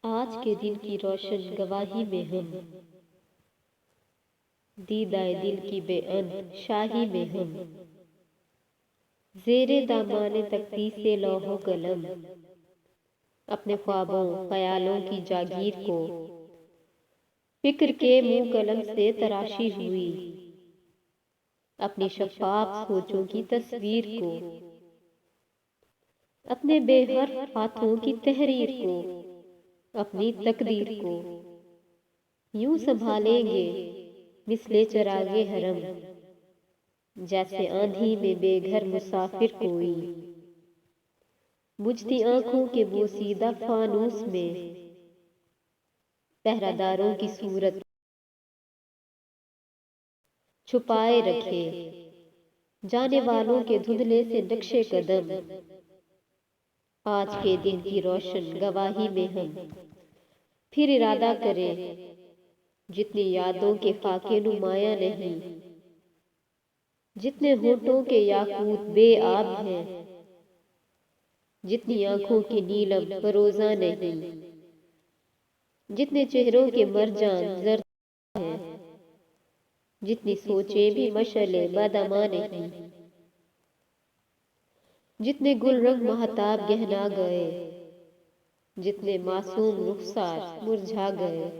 आज के दिन की रोशन गवाही में हम, दीदाए दिल की बेअंत शाही में हम, ज़ेरे दामाने तख्ती से लौहो कलम, अपने ख्वाबों ख्यालों की जागीर को फिक्र के मुंह कलम से तराशी हुई, अपनी शफाफ सोचों की तस्वीर को, अपने बेहर्फ हाथों की तहरीर को, अपनी तकदीर को यूं संभालेंगे मिसले चरागे हरम, जैसे आंधी में बेघर मुसाफिर कोई, बुझती आंखों के बोसीदा फानूस में पहरादारों की सूरत छुपाए रखे, जाने वालों के धुंधले से नक्शे कदम। आज के दिन की रोशन गवाही में हम फिर इरादा करें, जितनी यादों के फाके नुमाया नहीं, जितने होठों के याकूत बेआब हैं, जितनी आंखों की नीलम फरोजा नहीं, जितने चेहरों के मरजान जर्द हैं, जितनी सोचें भी मशले बदमा नहीं, जितने गुलरंग महताब गहना गए, जितने मासूम रुखसार मुरझा गए,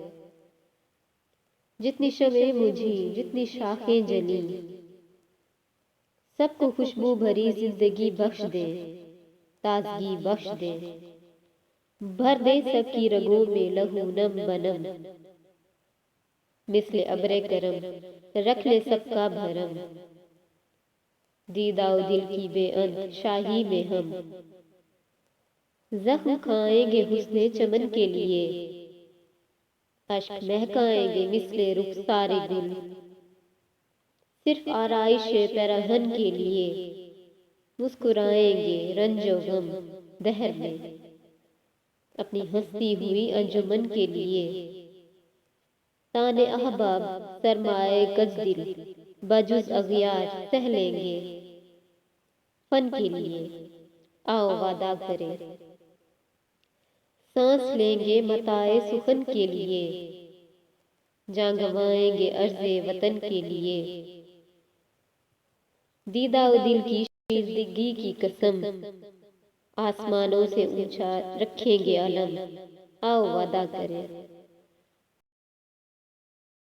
जितनी शमें बुझी जितनी शाखें जली, सबको खुशबू भरी जिंदगी बख्श दे, ताजगी बख्श दे, भर दे सबकी रगों में लहू नम बनम, मिसले अब्रे करम रख ले सबका भरम, दीदाओ दिल की बेअंत शाही में हम, जख्म खाएंगे हुस्ने चमन के लिए, अश्क महकाएंगे मिसले रुखसारे गुल, सिर्फ आराइश पैरहन के लिए मुस्कुराएंगे रंजो गम दहर में, अपनी हंसती हुई अंजुमन के लिए ताने अहबाब सरमाए कज दिल बजुज अगियार सह लेंगे फन के लिए। आओ वादा करें, सांस लेंगे मताए सुखन के लिए, जान गंवाएंगे अर्ज़े वतन के लिए, दीदाओ दिल की शीरदगी की कसम, आसमानों से ऊंचा रखेंगे अलम। आओ वादा करें।